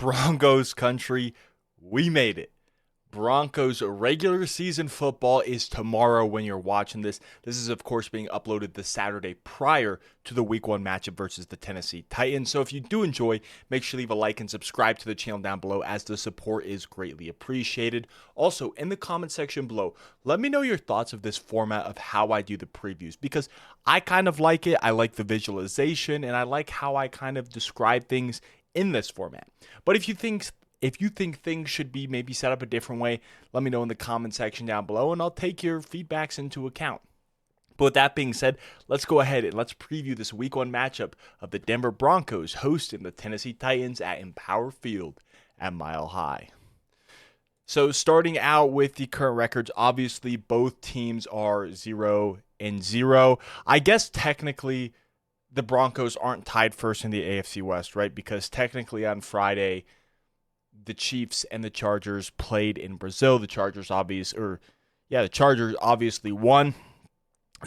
Broncos country, we made it. Broncos regular season football is tomorrow when you're watching this. This is, of course, being uploaded the Saturday prior to the Week 1 matchup versus the Tennessee Titans. So if you do enjoy, make sure to leave a like and subscribe to the channel down below, as the support is greatly appreciated. Also, in the comment section below, let me know your thoughts of this format of how I do the previews, because I kind of like it. I like the visualization, and I like how I kind of describe things in this format. But if you think things should be maybe set up a different way, let me know in the comment section down below, and I'll take your feedbacks into account. But with that being said, let's go ahead and let's preview this Week 1 matchup of the Denver Broncos hosting the Tennessee Titans at Empower Field at Mile High. So starting out with the current records, obviously both teams are 0-0. I guess technically the Broncos aren't tied first in the AFC West, right? Because technically on Friday, the Chiefs and the Chargers played in Brazil. The Chargers obviously won,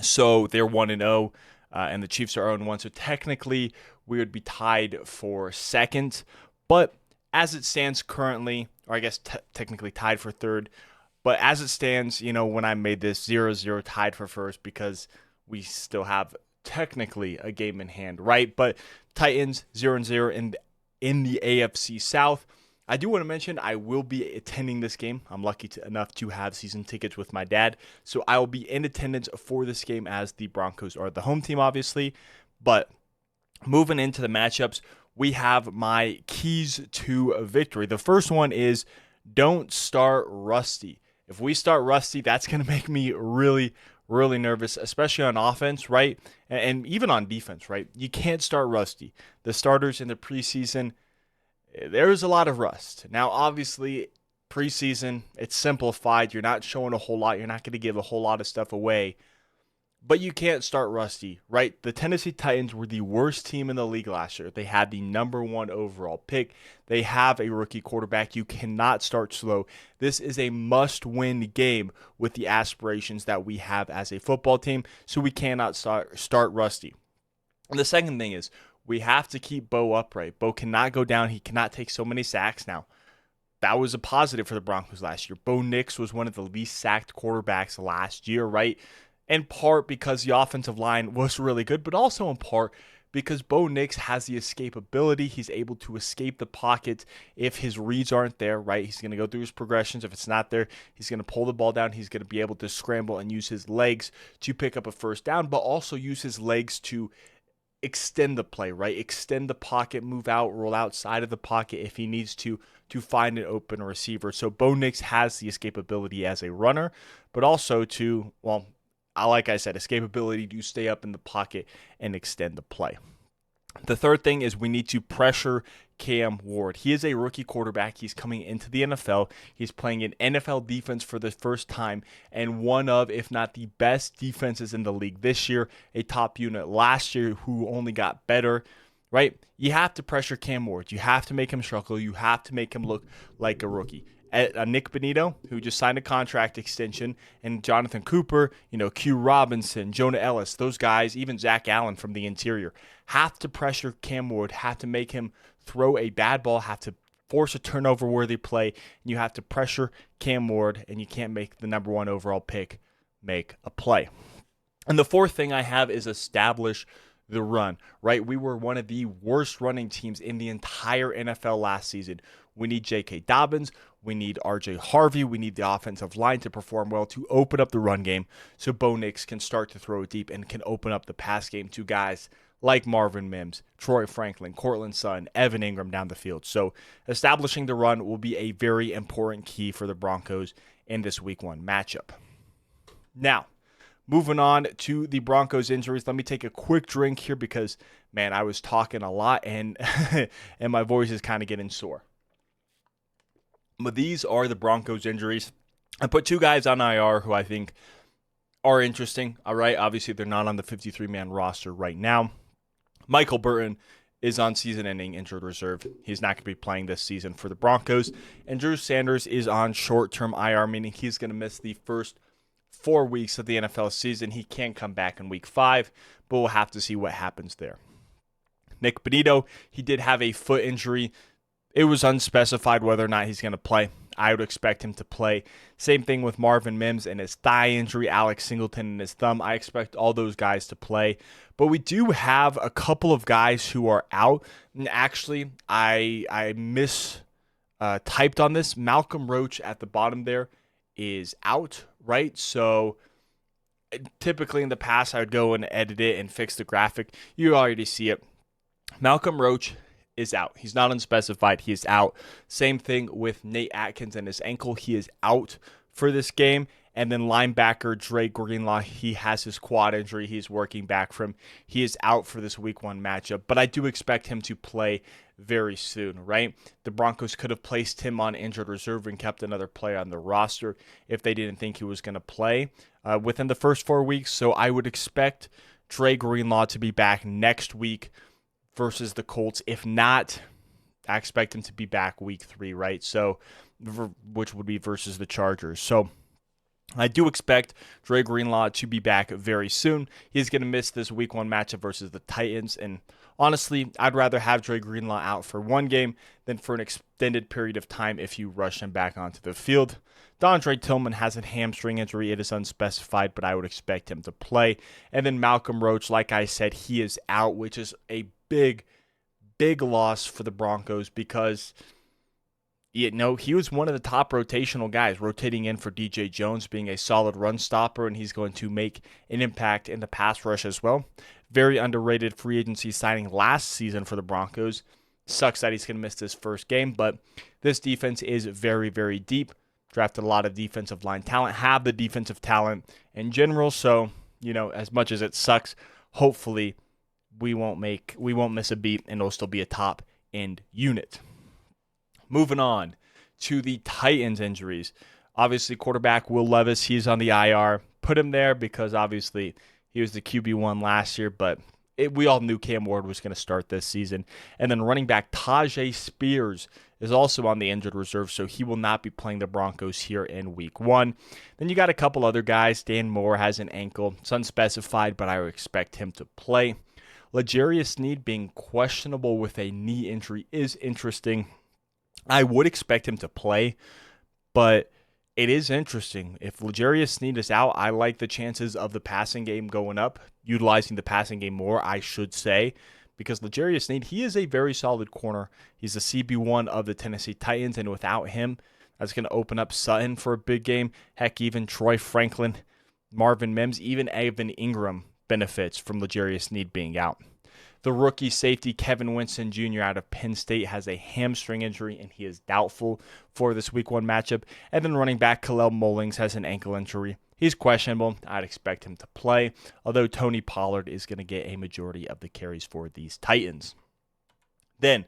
so they're 1-0, and the Chiefs are 0-1. So technically, we would be tied for second. But as it stands currently, or I guess technically tied for third, but as it stands, when I made this 0-0 tied for first, because we still have technically a game in hand, right? But Titans 0-0 in the AFC South. I do want to mention I will be attending this game. I'm lucky enough to have season tickets with my dad, so I will be in attendance for this game, as the Broncos are the home team, obviously. But moving into the matchups, we have my keys to a victory. The first one is don't start rusty. If we start rusty, that's going to make me really, really nervous, especially on offense, right? And even on defense, right? You can't start rusty. The starters in the preseason, there's a lot of rust. Now, obviously, preseason, it's simplified. You're not showing a whole lot. You're not going to give a whole lot of stuff away. But you can't start rusty, right? The Tennessee Titans were the worst team in the league last year. They had the #1 overall pick. They have a rookie quarterback. You cannot start slow. This is a must-win game with the aspirations that we have as a football team, so we cannot start rusty. And the second thing is, we have to keep Bo upright. Bo cannot go down. He cannot take so many sacks. Now, that was a positive for the Broncos last year. Bo Nix was one of the least sacked quarterbacks last year, right? In part because the offensive line was really good, but also in part because Bo Nix has the escapability. He's able to escape the pocket if his reads aren't there, right? He's going to go through his progressions. If it's not there, he's going to pull the ball down. He's going to be able to scramble and use his legs to pick up a first down, but also use his legs to extend the play, right? Extend the pocket, move out, roll outside of the pocket if he needs to find an open receiver. So Bo Nix has the escapability as a runner, but also to, like I said, escapability to stay up in the pocket and extend the play. The third thing is we need to pressure Cam Ward. He is a rookie quarterback. He's coming into the NFL. He's playing an NFL defense for the first time, and one of, if not the best defenses in the league this year, a top unit last year who only got better, right? You have to pressure Cam Ward. You have to make him struggle. You have to make him look like a rookie. Nick Bonitto, who just signed a contract extension, and Jonathan Cooper, Q Robinson, Jonah Ellis, those guys, even Zach Allen from the interior, have to pressure Cam Ward, have to make him throw a bad ball, have to force a turnover-worthy play, and you have to pressure Cam Ward, and you can't make the #1 overall pick make a play. And the fourth thing I have is establish the run, right? We were one of the worst running teams in the entire NFL last season. We need J.K. Dobbins. We need R.J. Harvey. We need the offensive line to perform well to open up the run game so Bo Nix can start to throw deep and can open up the pass game to guys like Marvin Mims, Troy Franklin, Cortland Sutton, Evan Ingram down the field. So establishing the run will be a very important key for the Broncos in this Week 1 matchup. Now, moving on to the Broncos injuries, let me take a quick drink here because, man, I was talking a lot and and my voice is kind of getting sore. But these are the Broncos injuries. I put two guys on IR who I think are interesting. All right, obviously they're not on the 53-man roster right now. Michael Burton is on season-ending injured reserve. He's not going to be playing this season for the Broncos. And Drew Sanders is on short-term IR, meaning he's going to miss the first 4 weeks of the NFL season. He can't come back in week 5, but we'll have to see what happens there. Nick Bonitto, he did have a foot injury it was unspecified whether or not he's going to play. I would expect him to play. Same thing with Marvin Mims and his thigh injury, Alex Singleton and his thumb. I expect all those guys to play. But we do have a couple of guys who are out. And actually, I typed on this. Malcolm Roach at the bottom there is out, right? So typically in the past, I would go and edit it and fix the graphic. You already see it. Malcolm Roach is out. He's not unspecified. He is out. Same thing with Nate Atkins and his ankle. He is out for this game. And then linebacker Dre Greenlaw, he has his quad injury. He's working back from. He is out for this week 1 matchup. But I do expect him to play very soon, right? The Broncos could have placed him on injured reserve and kept another player on the roster if they didn't think he was going to play within the first 4 weeks. So I would expect Dre Greenlaw to be back next week versus the Colts. If not, I expect him to be back week 3, right? So, which would be versus the Chargers. So, I do expect Dre Greenlaw to be back very soon. He's going to miss this week 1 matchup versus the Titans. And honestly, I'd rather have Dre Greenlaw out for 1 game than for an extended period of time if you rush him back onto the field. Dondre Tillman has a hamstring injury. It is unspecified, but I would expect him to play. And then Malcolm Roach, like I said, he is out, which is a big loss for the Broncos because he was one of the top rotational guys, rotating in for DJ Jones, being a solid run stopper, and he's going to make an impact in the pass rush as well. Very underrated free agency signing last season for the Broncos. Sucks that he's going to miss this first game, but this defense is very, very deep. Drafted a lot of defensive line talent, have the defensive talent in general, so, as much as it sucks, hopefully we won't miss a beat and it'll still be a top end unit. Moving on to the Titans injuries. Obviously, quarterback Will Levis, he's on the IR. Put him there because obviously he was the QB1 last year, but we all knew Cam Ward was going to start this season. And then running back Tajay Spears is also on the injured reserve, so he will not be playing the Broncos here in week 1. Then you got a couple other guys. Dan Moore has an ankle. It's unspecified, but I would expect him to play. L'Jarius Sneed being questionable with a knee injury is interesting. I would expect him to play, but it is interesting. If L'Jarius Sneed is out, I like the chances of the passing game going up, utilizing the passing game more, I should say, because L'Jarius Sneed, he is a very solid corner. He's the CB1 of the Tennessee Titans, and without him, that's going to open up Sutton for a big game. Heck, even Troy Franklin, Marvin Mims, even Evan Ingram benefits from L'Jarius Sneed being out. The rookie safety Kevin Winston Jr. out of Penn State has a hamstring injury, and he is doubtful for this week 1 matchup. And then running back Kalel Mullings has an ankle injury. He's questionable. I'd expect him to play, although Tony Pollard is going to get a majority of the carries for these Titans. Then,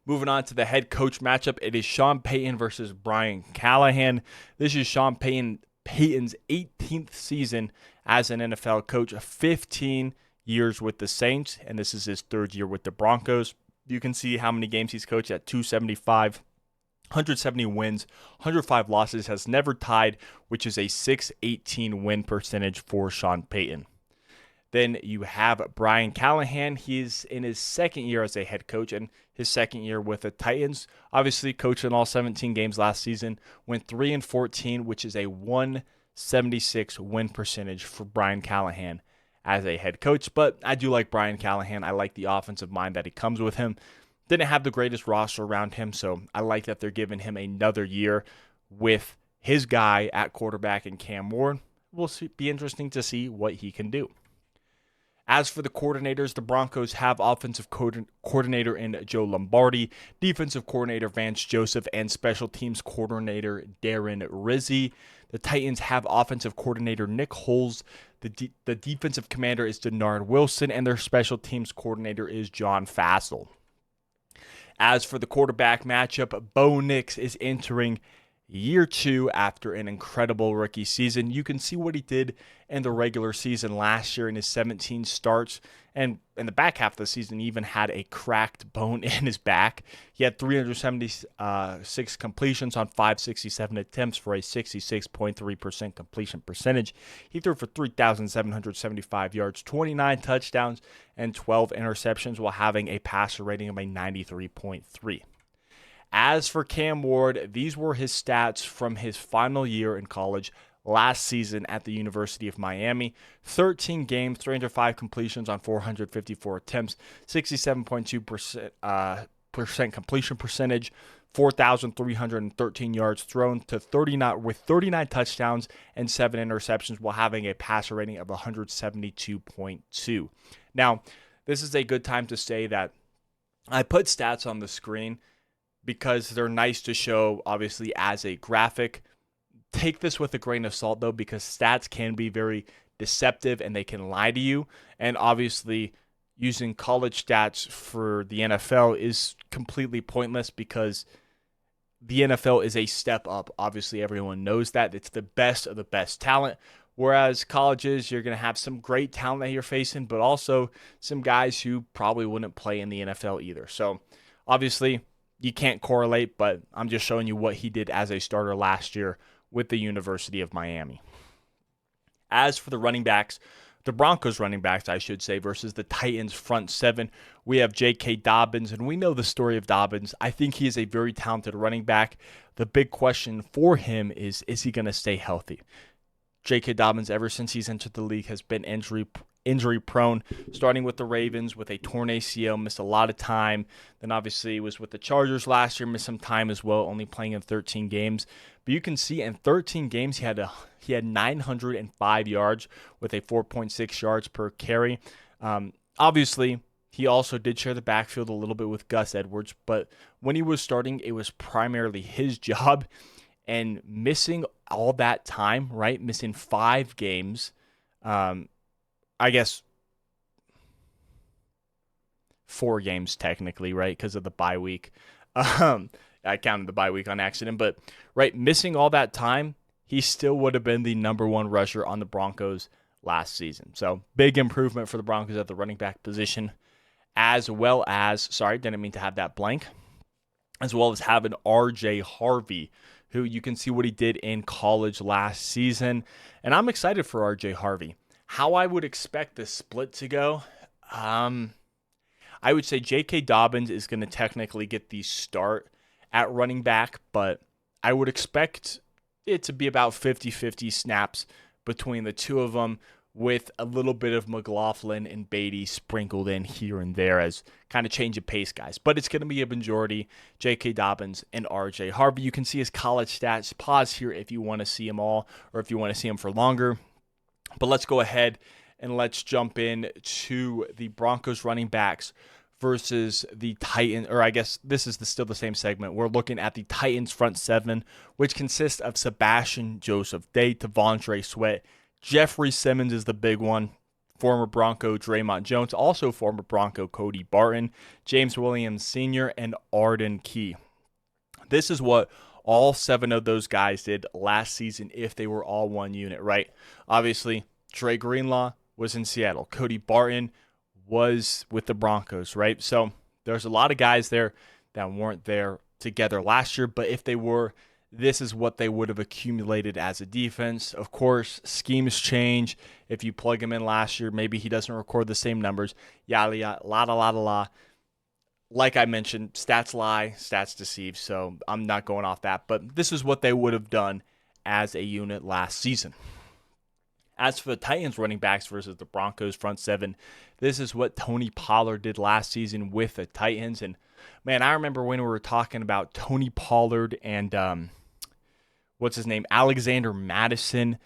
moving on to the head coach matchup, it is Sean Payton versus Brian Callahan. This is Sean Payton's 18th season as an NFL coach, 15 years with the Saints, and this is his 3rd year with the Broncos. You can see how many games he's coached at 275, 170 wins, 105 losses, has never tied, which is a 618 win percentage for Sean Payton. Then you have Brian Callahan. He's in his 2nd year as a head coach and his 2nd year with the Titans. Obviously, coached in all 17 games last season, went 3-14, which is a 176 win percentage for Brian Callahan as a head coach. But I do like Brian Callahan. I like the offensive mind that he comes with him. Didn't have the greatest roster around him, so I like that they're giving him another year with his guy at quarterback and Cam Ward. Will be interesting to see what he can do. As for the coordinators, the Broncos have offensive coordinator in Joe Lombardi, defensive coordinator Vance Joseph, and special teams coordinator Darren Rizzi. The Titans have offensive coordinator Nick Holes. The defensive commander is Denard Wilson, and their special teams coordinator is John Fassel. As for the quarterback matchup, Bo Nix is entering year 2 after an incredible rookie season. You can see what he did in the regular season last year in his 17 starts, and in the back half of the season he even had a cracked bone in his back. He had 376 completions on 567 attempts for a 66.3% completion percentage. He threw for 3,775 yards, 29 touchdowns, and 12 interceptions while having a passer rating of a 93.3. As for Cam Ward, these were his stats from his final year in college last season at the University of Miami. 13 games, 305 completions on 454 attempts, 67.2% completion percentage, 4,313 yards thrown to 39 with 39 touchdowns and 7 interceptions while having a passer rating of 172.2. Now, this is a good time to say that I put stats on the screen because they're nice to show, obviously, as a graphic. Take this with a grain of salt, though, because stats can be very deceptive and they can lie to you. And obviously, using college stats for the NFL is completely pointless because the NFL is a step up. Obviously, everyone knows that. It's the best of the best talent. Whereas colleges, you're going to have some great talent that you're facing, but also some guys who probably wouldn't play in the NFL either. So, obviously, you can't correlate, but I'm just showing you what he did as a starter last year with the University of Miami. As for the running backs, the Broncos running backs, I should say, versus the Titans front seven, we have J.K. Dobbins, and we know the story of Dobbins. I think he is a very talented running back. The big question for him is he going to stay healthy? J.K. Dobbins, ever since he's entered the league, has been injury prone, starting with the Ravens with a torn ACL, missed a lot of time. Then obviously was with the Chargers last year, missed some time as well, only playing in 13 games. But you can see in 13 games, he had 905 yards with a 4.6 yards per carry. Obviously, he also did share the backfield a little bit with Gus Edwards, but when he was starting, it was primarily his job. And missing all that time, right? Missing 5 games, I guess 4 games technically, right? Because of the bye week. I counted the bye week on accident, but right, missing all that time, he still would have been the number 1 rusher on the Broncos last season. So big improvement for the Broncos at the running back position, as well as, sorry, didn't mean to have that blank, as well as having R.J. Harvey, who you can see what he did in college last season. And I'm excited for R.J. Harvey. How I would expect this split to go, I would say J.K. Dobbins is going to technically get the start at running back, but I would expect it to be about 50-50 snaps between the two of them, with a little bit of McLaughlin and Beatty sprinkled in here and there as kind of change of pace guys. But it's going to be a majority J.K. Dobbins and R.J. Harvey. You can see his college stats. Pause here if you want to see them all or if you want to see them for longer. But let's go ahead and let's jump in to the Broncos running backs versus the Titans, or I guess this is still the same segment. We're looking at the Titans front seven, which consists of Sebastian Joseph Day, Devondre Sweat, Jeffrey Simmons is the big one, former Bronco Draymond Jones, also former Bronco Cody Barton, James Williams Sr., and Arden Key. This is what all 7 of those guys did last season if they were all one unit, right? Obviously, Dre Greenlaw was in Seattle. Cody Barton was with the Broncos, right? So there's a lot of guys there that weren't there together last year, but if they were, this is what they would have accumulated as a defense. Of course, schemes change. If you plug him in last year, maybe he doesn't record the same numbers. Yada, yada, la. Like I mentioned, stats lie, stats deceive, so I'm not going off that. But this is what they would have done as a unit last season. As for the Titans running backs versus the Broncos front seven, this is what Tony Pollard did last season with the Titans. And, man, I remember when we were talking about Tony Pollard and Alexander Madison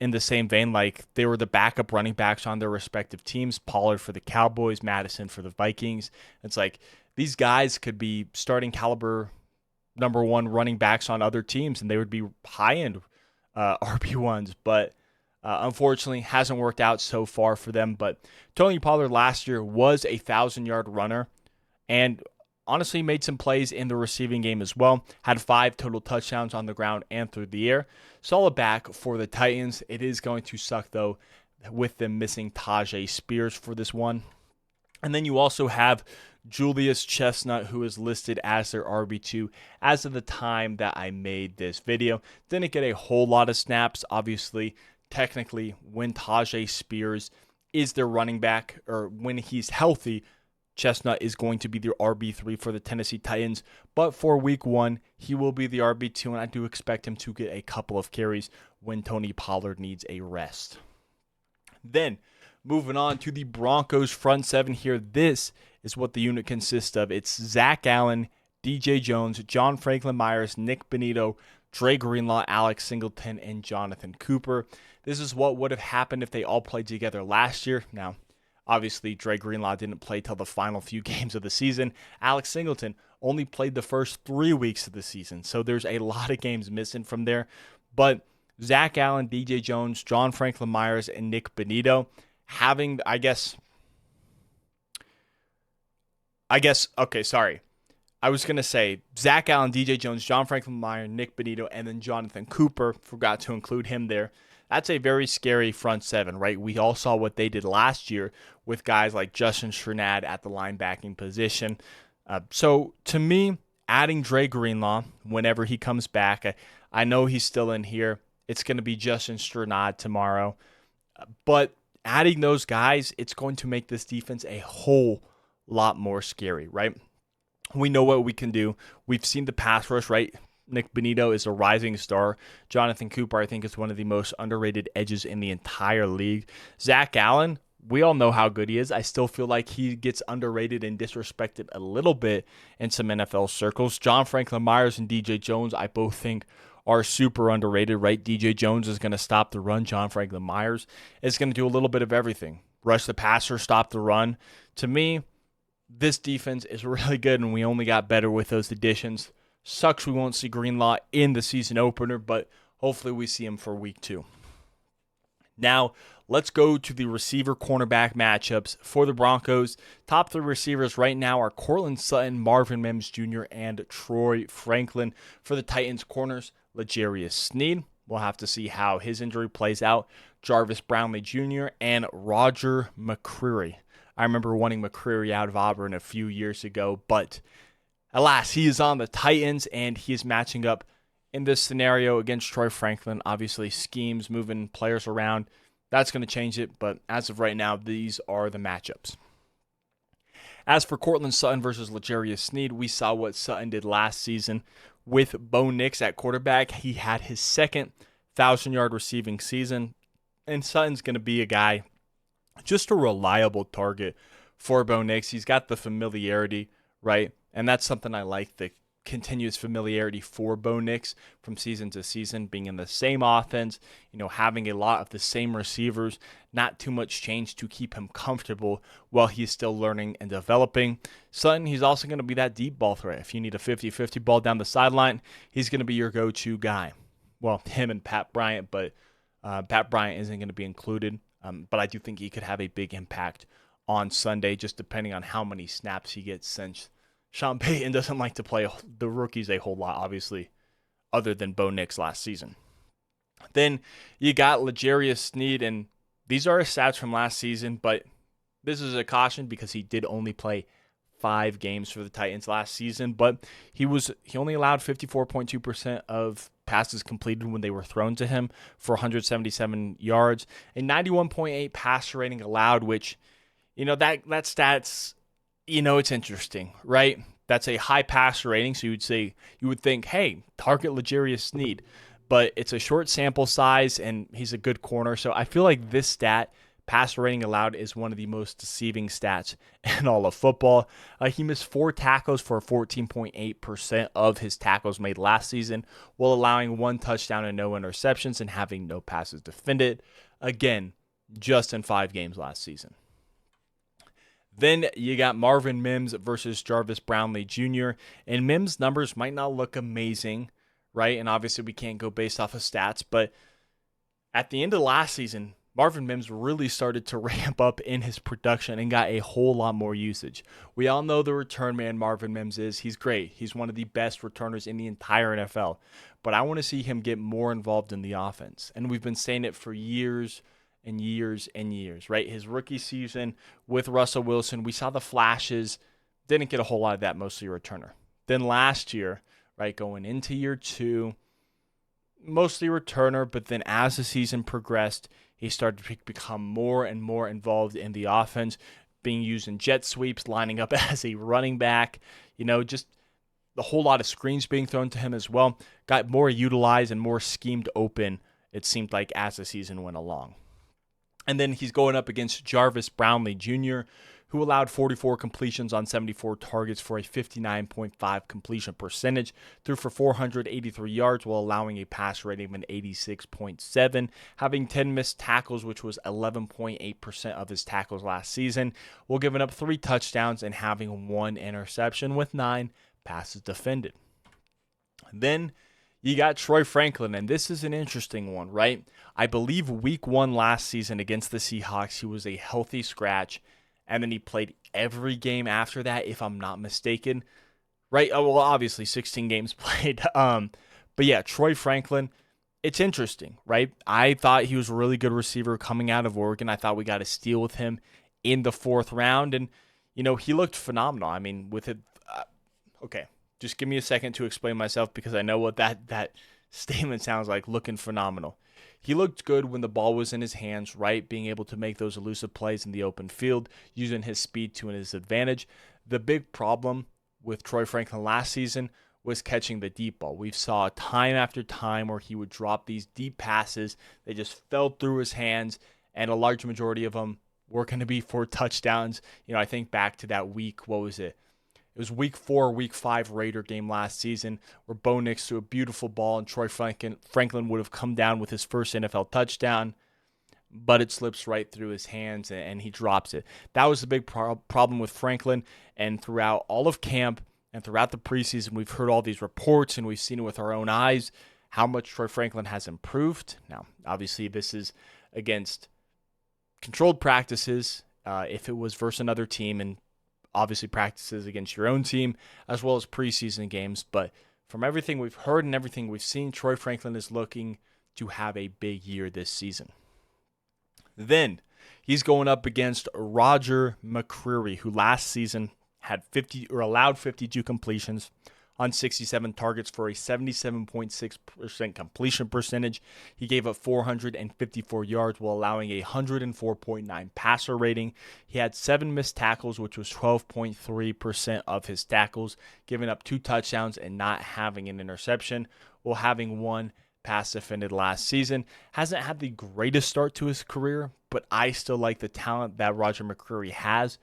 in the same vein, like they were the backup running backs on their respective teams. Pollard for the Cowboys, Madison for the Vikings. It's like these guys could be starting caliber number 1 running backs on other teams, and they would be high-end RB1s, but unfortunately hasn't worked out so far for them. But Tony Pollard last year was a 1,000-yard runner and honestly made some plays in the receiving game as well. Had 5 total touchdowns on the ground and through the air. Solid back for the Titans. It is going to suck, though, with them missing Tajay Spears for this one. And then you also have Julius Chestnut, who is listed as their RB2 as of the time that I made this video. Didn't get a whole lot of snaps. Obviously, technically, when Tajay Spears is their running back, or when he's healthy, Chestnut is going to be the RB3 for the Tennessee Titans, but for week 1, he will be the RB2, and I do expect him to get a couple of carries when Tony Pollard needs a rest. Then, moving on to the Broncos front 7 here, this is what the unit consists of. It's Zach Allen, DJ Jones, John Franklin Myers, Nick Benito, Dre Greenlaw, Alex Singleton, and Jonathan Cooper. This is what would have happened if they all played together last year. Now, obviously, Dre Greenlaw didn't play till the final few games of the season. Alex Singleton only played the first 3 weeks of the season, so there's a lot of games missing from there. But Zach Allen, DJ Jones, John Franklin Myers, and Nick Benito having, I was going to say Zach Allen, DJ Jones, John Franklin Myers, Nick Benito, and then Jonathan Cooper. Forgot to include him there. That's a very scary front 7, right? We all saw what they did last year with guys like Justin Strnad at the linebacking position. So to me, adding Dre Greenlaw whenever he comes back, I know he's still in here. It's going to be Justin Strnad tomorrow. But adding those guys, it's going to make this defense a whole lot more scary, right? We know what we can do. We've seen the pass rush, right? Nick Benito is a rising star. Jonathan Cooper, I think, is one of the most underrated edges in the entire league. Zach Allen, we all know how good he is. I still feel like he gets underrated and disrespected a little bit in some NFL circles. John Franklin Myers and DJ Jones, I both think, are super underrated, right? DJ Jones is going to stop the run. John Franklin Myers is going to do a little bit of everything. Rush the passer, stop the run. To me, this defense is really good, and we only got better with those additions. Sucks we won't see Greenlaw in the season opener, but hopefully we see him for week 2. Now, let's go to the receiver-cornerback matchups for the Broncos. Top 3 receivers right now are Courtland Sutton, Marvin Mims Jr., and Troy Franklin. For the Titans corners, L'Jarius Sneed. We'll have to see how his injury plays out. Jarvis Brownlee Jr. and Roger McCreary. I remember wanting McCreary out of Auburn a few years ago, but alas, he is on the Titans, and he is matching up in this scenario against Troy Franklin. Obviously, schemes, moving players around, that's going to change it, but as of right now, these are the matchups. As for Courtland Sutton versus L'Jarius Sneed, we saw what Sutton did last season with Bo Nix at quarterback. He had his second 1,000-yard receiving season, and Sutton's going to be a guy, just a reliable target for Bo Nix. He's got the familiarity, right? And that's something I like, the continuous familiarity for Bo Nix from season to season, being in the same offense, having a lot of the same receivers, not too much change to keep him comfortable while he's still learning and developing. Sutton, he's also going to be that deep ball threat. If you need a 50-50 ball down the sideline, he's going to be your go-to guy. Well, him and Pat Bryant, but Pat Bryant isn't going to be included. But I do think he could have a big impact on Sunday, just depending on how many snaps he gets, since Sean Payton doesn't like to play the rookies a whole lot, obviously, other than Bo Nix last season. Then you got L'Jarius Sneed, and these are his stats from last season, but this is a caution because he did only play 5 games for the Titans last season, but he only allowed 54.2% of passes completed when they were thrown to him for 177 yards, a 91.8 passer rating allowed, which, that stat's, it's interesting, right? That's a high passer rating, so you would think, hey, target L'Jarius Sneed, but it's a short sample size, and he's a good corner, so I feel like this stat, passer rating allowed, is one of the most deceiving stats in all of football. He missed 4 tackles for 14.8% of his tackles made last season, while allowing 1 touchdown and no interceptions and having no passes defended. Again, just in 5 games last season. Then you got Marvin Mims versus Jarvis Brownlee Jr. And Mims' numbers might not look amazing, right? And obviously we can't go based off of stats, but at the end of last season, Marvin Mims really started to ramp up in his production and got a whole lot more usage. We all know the return man Marvin Mims is. He's great. He's one of the best returners in the entire NFL. But I want to see him get more involved in the offense. And we've been saying it for years and years and years, right? His rookie season with Russell Wilson, we saw the flashes. Didn't get a whole lot of that, mostly returner. Then last year, right, going into year 2, mostly returner, but then as the season progressed, he started to become more and more involved in the offense, being used in jet sweeps, lining up as a running back, just a whole lot of screens being thrown to him as well. Got more utilized and more schemed open, it seemed like, as the season went along. And then he's going up against Jarvis Brownlee Jr., who allowed 44 completions on 74 targets for a 59.5 completion percentage, threw for 483 yards while allowing a pass rating of an 86.7, having 10 missed tackles, which was 11.8% of his tackles last season, while giving up 3 touchdowns and having 1 interception with 9 passes defended. Then you got Troy Franklin, and this is an interesting one, right? I believe week 1 last season against the Seahawks, he was a healthy scratch, and then he played every game after that, if I'm not mistaken. Right? Oh, well, obviously 16 games played. But yeah, Troy Franklin, it's interesting, right? I thought he was a really good receiver coming out of Oregon. I thought we got a steal with him in the 4th round, and, he looked phenomenal. I mean, with it, okay, just give me a second to explain myself because I know what that statement sounds like, looking phenomenal. He looked good when the ball was in his hands, right? Being able to make those elusive plays in the open field, using his speed to his advantage. The big problem with Troy Franklin last season was catching the deep ball. We saw time after time where he would drop these deep passes. They just fell through his hands, and a large majority of them were going to be for touchdowns. I think back to that week, what was it? It was week 4, week 5 Raider game last season where Bo Nix threw a beautiful ball and Troy Franklin would have come down with his first NFL touchdown, but it slips right through his hands and he drops it. That was the big problem with Franklin, and throughout all of camp and throughout the preseason, we've heard all these reports and we've seen it with our own eyes how much Troy Franklin has improved. Now, obviously, this is against controlled practices. If it was versus another team, and obviously practices against your own team, as well as preseason games. But from everything we've heard and everything we've seen, Troy Franklin is looking to have a big year this season. Then he's going up against Roger McCreary, who last season had allowed 52 completions on 67 targets for a 77.6% completion percentage. He gave up 454 yards while allowing a 104.9 passer rating. He had 7 missed tackles, which was 12.3% of his tackles, giving up 2 touchdowns and not having an interception, while having 1 pass defended last season. Hasn't had the greatest start to his career, but I still like the talent that Roger McCreary has.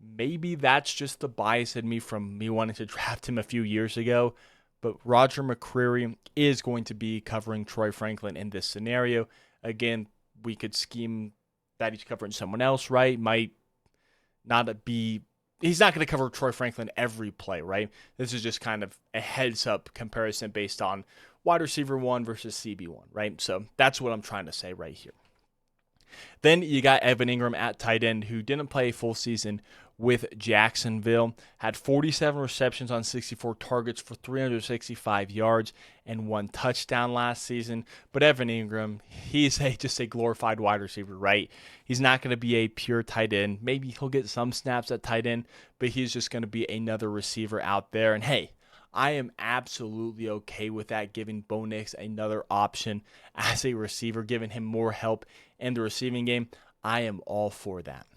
Maybe that's just the bias in me from me wanting to draft him a few years ago, but Roger McCreary is going to be covering Troy Franklin in this scenario. Again, we could scheme that he's covering someone else, right? Might not be, he's not going to cover Troy Franklin every play, right? This is just kind of a heads-up comparison based on wide receiver 1 versus CB1, right? So that's what I'm trying to say right here. Then you got Evan Ingram at tight end, who didn't play a full season with Jacksonville, had 47 receptions on 64 targets for 365 yards and 1 touchdown last season. But Evan Ingram, he's just a glorified wide receiver, right? He's not going to be a pure tight end. Maybe he'll get some snaps at tight end, but he's just going to be another receiver out there. And hey, I am absolutely okay with that, giving Bo Nix another option as a receiver, giving him more help in the receiving game. I am all for that.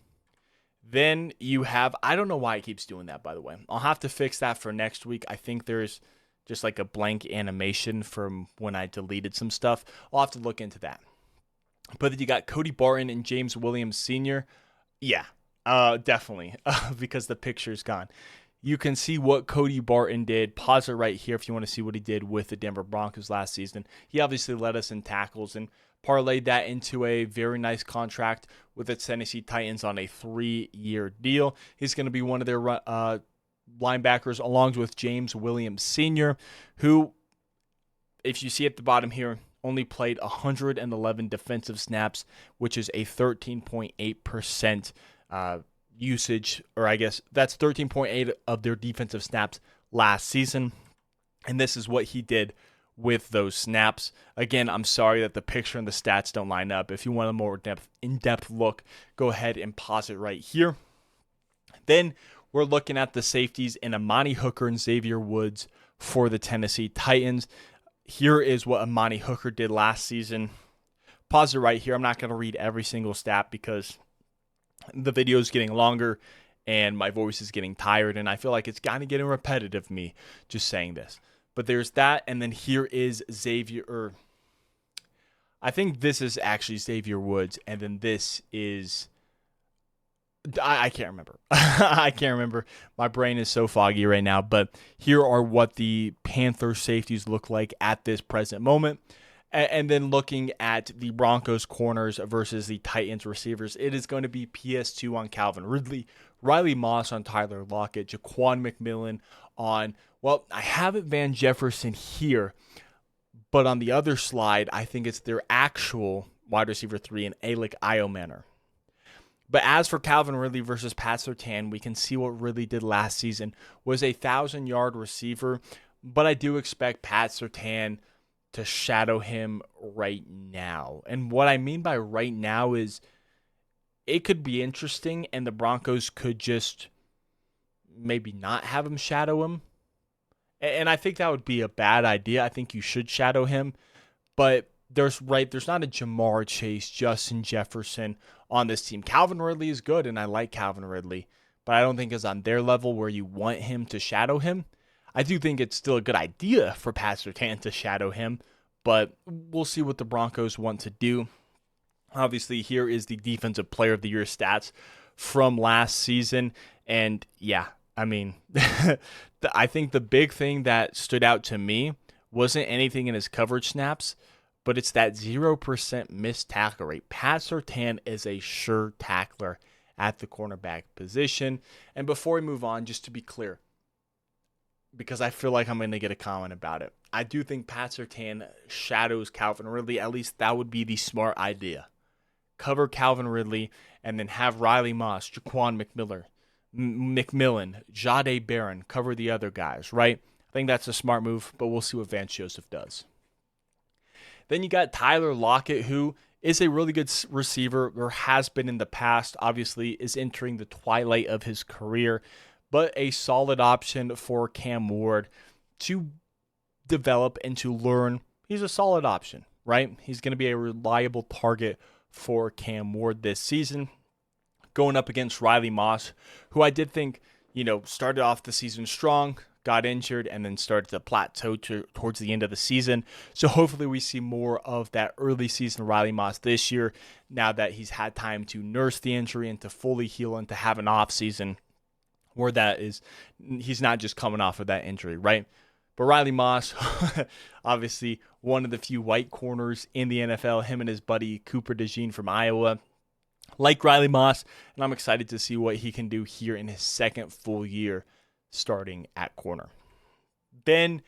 Then you have, I don't know why it keeps doing that, by the way. I'll have to fix that for next week. I think there's just like a blank animation from when I deleted some stuff. I'll have to look into that. But then you got Cody Barton and James Williams Sr. Yeah, definitely, because the picture's gone. You can see what Cody Barton did. Pause it right here if you want to see what he did with the Denver Broncos last season. He obviously led us in tackles and parlayed that into a very nice contract with the Tennessee Titans on a 3-year deal. He's going to be one of their linebackers along with James Williams Sr., who, if you see at the bottom here, only played 111 defensive snaps, which is a 13.8% usage, or I guess that's 13.8 of their defensive snaps last season. And this is what he did with those snaps. Again, I'm sorry that the picture and the stats don't line up. If you want a more in-depth look, go ahead and pause it right here. Then we're looking at the safeties in Amani Hooker and Xavier Woods for the Tennessee Titans. Here is what Amani Hooker did last season. Pause it right here. I'm not going to read every single stat because The video is getting longer and my voice is getting tired, and I feel like it's kind of getting repetitive, me just saying this. But there's that, and then here is Xavier, I think this is actually Xavier Woods, and then this is I can't remember. I can't remember. My brain is so foggy right now. But here are what the Panther safeties look like at this present moment. And then looking at the Broncos corners versus the Titans receivers, it is going to be PS2 on Calvin Ridley, Riley Moss on Tyler Lockett, Jaquan McMillan on, well, I have it Van Jefferson here, but on the other slide, I think it's their actual wide receiver 3 in Alec Iomanner. But as for Calvin Ridley versus Pat Surtain, we can see what Ridley did last season, was a 1,000-yard receiver, but I do expect Pat Surtain to shadow him right now. And what I mean by right now is it could be interesting, and the Broncos could just maybe not have him shadow him. And I think that would be a bad idea. I think you should shadow him, but there's not a Jamar Chase, Justin Jefferson on this team. Calvin Ridley is good, and I like Calvin Ridley, but I don't think it's on their level where you want him to shadow him. I do think it's still a good idea for Pat Surtain to shadow him, but we'll see what the Broncos want to do. Obviously, here is the Defensive Player of the Year stats from last season, and yeah, I mean, I think the big thing that stood out to me wasn't anything in his coverage snaps, but it's that 0% missed tackle rate. Pat Surtain is a sure tackler at the cornerback position. And before we move on, just to be clear, because I feel like I'm going to get a comment about it, I do think Pat Surtain shadows Calvin Ridley. At least that would be the smart idea. Cover Calvin Ridley and then have Riley Moss, Jaquan McMillan, Jahdae Barron cover the other guys, right? I think that's a smart move, but we'll see what Vance Joseph does. Then you got Tyler Lockett, who is a really good receiver, or has been in the past, obviously is entering the twilight of his career, but a solid option for Cam Ward to develop and to learn. He's a solid option, right? He's going to be a reliable target for Cam Ward this season, going up against Riley Moss, who I did think, started off the season strong, got injured, and then started to plateau towards the end of the season. So hopefully we see more of that early season Riley Moss this year, now that he's had time to nurse the injury and to fully heal and to have an off season where he's not just coming off of that injury, right? But Riley Moss, obviously one of the few white corners in the NFL, him and his buddy Cooper DeJean from Iowa. Like Riley Moss, and I'm excited to see what he can do here in his second full year starting at corner. Then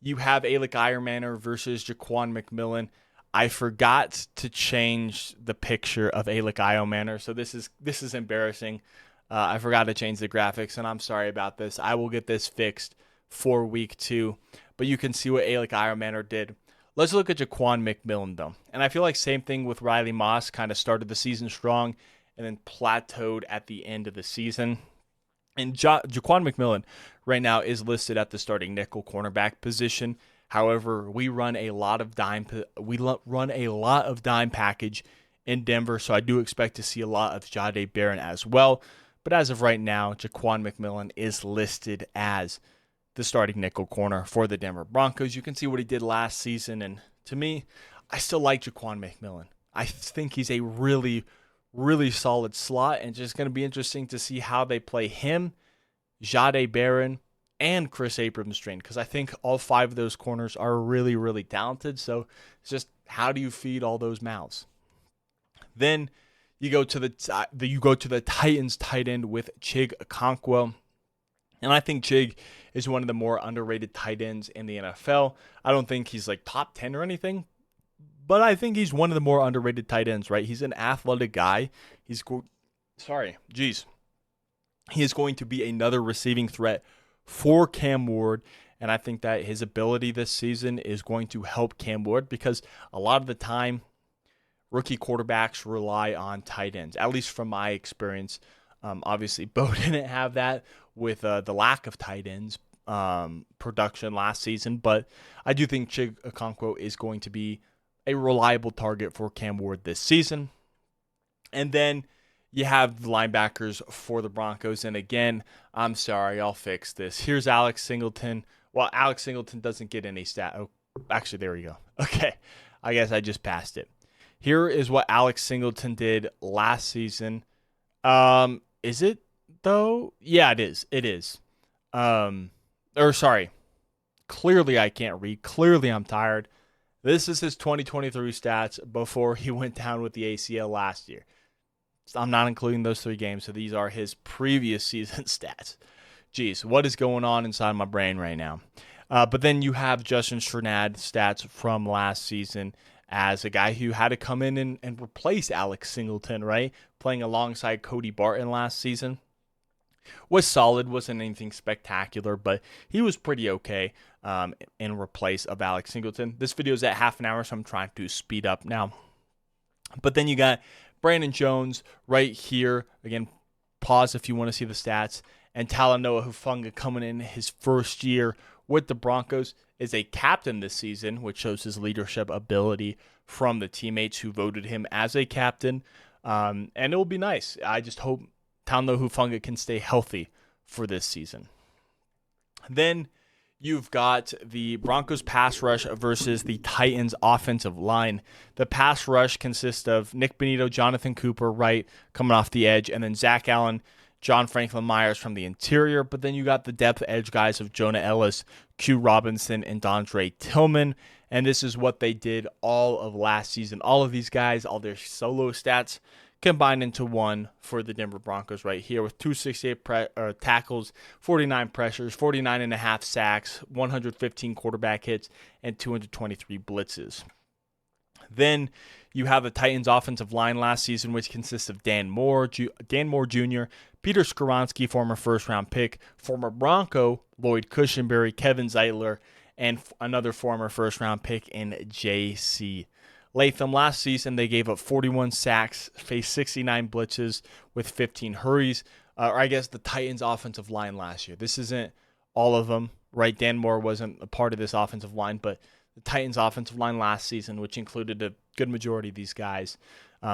you have Alec Iomanner versus Jaquan McMillan. I forgot to change the picture of Alec Iomanner, so this is embarrassing. I forgot to change the graphics, and I'm sorry about this. I will get this fixed for week 2, but you can see what Alec Iomanner did. Let's look at Jaquan McMillan, though. And I feel like same thing with Riley Moss, kind of started the season strong and then plateaued at the end of the season. And Jaquan McMillan right now is listed at the starting nickel cornerback position. However, we run a lot of dime package in Denver, so I do expect to see a lot of Jahdae Barron as well. But as of right now, Jaquan McMillan is listed as the starting nickel corner for the Denver Broncos. You can see what he did last season, and to me, I still like Jaquan McMillan. I think he's a really, really solid slot, and it's just going to be interesting to see how they play him, Jahdae Barron, and Chris Abrams trained, because I think all 5 of those corners are really, really talented. So it's just, how do you feed all those mouths? Then you go to the Titans tight end with Chig Okonkwo. And I think Chig is one of the more underrated tight ends in the NFL. I don't think he's like top 10 or anything, but I think he's one of the more underrated tight ends, right? He's an athletic guy. He is going to be another receiving threat for Cam Ward. And I think that his ability this season is going to help Cam Ward, because a lot of the time, rookie quarterbacks rely on tight ends, at least from my experience. Obviously, Bo didn't have that with the lack of tight ends production last season, but I do think Chig Okonkwo is going to be a reliable target for Cam Ward this season. And then you have the linebackers for the Broncos. And again, I'm sorry, I'll fix this. Here's Alex Singleton. Well, Alex Singleton doesn't get any stat. Oh, actually, there we go. Okay, I guess I just passed it. Here is what Alex Singleton did last season. Is it though? Yeah, it is. It is. Sorry. Clearly, I can't read. Clearly, I'm tired. This is his 2023 stats before he went down with the ACL last year. So I'm not including those 3 games, so these are his previous season stats. Jeez, what is going on inside my brain right now? But then you have Justin Strnad stats from last season as a guy who had to come in and replace Alex Singleton, right? Playing alongside Cody Barton last season. Was solid, wasn't anything spectacular, but he was pretty okay in replace of Alex Singleton. This video is at half an hour, so I'm trying to speed up now. But then you got Brandon Jones right here. Again, pause if you want to see the stats. And Talanoa Hufanga coming in his first year with the Broncos is a captain this season, which shows his leadership ability from the teammates who voted him as a captain. And it will be nice. I just hope Talanoa Hufanga can stay healthy for this season. Then you've got the Broncos pass rush versus the Titans offensive line. The pass rush consists of Nick Bonito, Jonathan Cooper, right, coming off the edge, and then Zach Allen, John Franklin Myers from the interior. But then you got the depth edge guys of Jonah Ellis, Q Robinson, and Dondre Tillman. And this is what they did all of last season. All of these guys, all their solo stats combined into one for the Denver Broncos right here with 268 tackles, 49 pressures, 49.5 sacks, 115 quarterback hits, and 223 blitzes. Then you have the Titans offensive line last season, which consists of Dan Moore Jr., Peter Skoronski, former first-round pick, former Bronco, Lloyd Cushenberry, Kevin Zeitler, and another former first-round pick in J.C. Latham. Last season, they gave up 41 sacks, faced 69 blitzes with 15 hurries. Or I guess the Titans offensive line last year. This isn't all of them, right? Dan Moore wasn't a part of this offensive line, but the Titans offensive line last season, which included a good majority of these guys,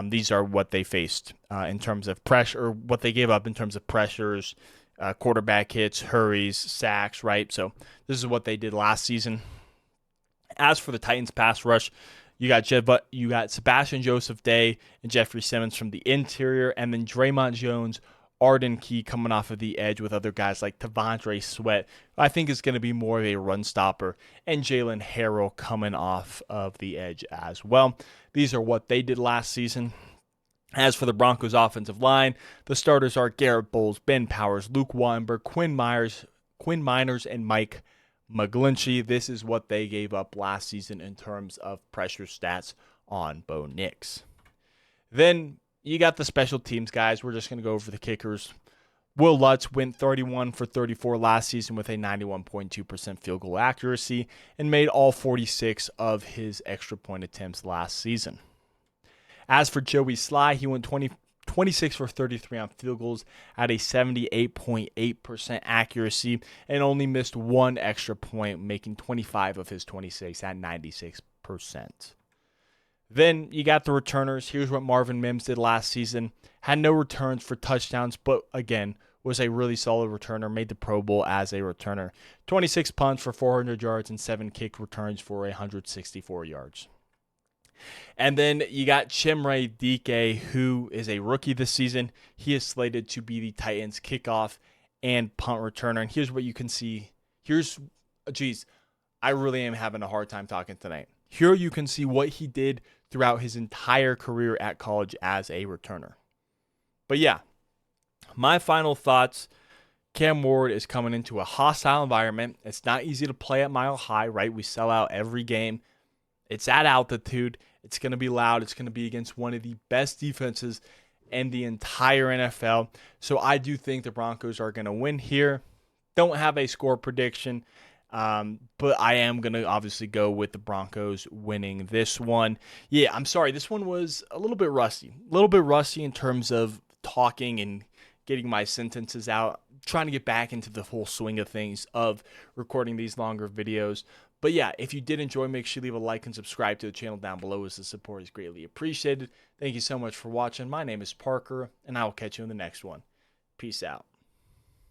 these are what they faced in terms of pressure, or what they gave up in terms of pressures, quarterback hits, hurries, sacks, right? So this is what they did last season. As for the Titans pass rush, you got Sebastian Joseph Day and Jeffrey Simmons from the interior, and then Draymond Jones, Arden Key coming off of the edge with other guys like Tavondre Sweat, who I think is going to be more of a run stopper, and Jalen Harrell coming off of the edge as well. These are what they did last season. As for the Broncos offensive line, the starters are Garrett Bowles, Ben Powers, Luke Wattenberg, Quinn Miners, and Mike McGlinchey. This is what they gave up last season in terms of pressure stats on Bo Nix. Then you got the special teams guys. We're just going to go over the kickers. Will Lutz went 31 for 34 last season with a 91.2% field goal accuracy and made all 46 of his extra point attempts last season. As for Joey Sly, he went 26 for 33 on field goals at a 78.8% accuracy and only missed one extra point, making 25 of his 26 at 96%. Then you got the returners. Here's what Marvin Mims did last season. Had no returns for touchdowns, but again, was a really solid returner. Made the Pro Bowl as a returner. 26 punts for 400 yards and 7 kick returns for 164 yards. And then you got Chimere Dike, who is a rookie this season. He is slated to be the Titans kickoff and punt returner. And here's what you can see. I really am having a hard time talking tonight. Here you can see what he did throughout his entire career at college as a returner. But yeah, my final thoughts. Cam Ward is coming into a hostile environment. It's not easy to play at Mile High, right? We sell out every game. It's at altitude. It's going to be loud. It's going to be against one of the best defenses in the entire NFL. So I do think the Broncos are going to win here. Don't have a score prediction, but I am going to obviously go with the Broncos winning this one. Yeah, I'm sorry. This one was a little bit rusty. A little bit rusty in terms of talking and getting my sentences out. Trying to get back into the whole swing of things of recording these longer videos. But yeah, if you did enjoy, make sure you leave a like and subscribe to the channel down below, as the support is greatly appreciated. Thank you so much for watching. My name is Parker, and I will catch you in the next one. Peace out.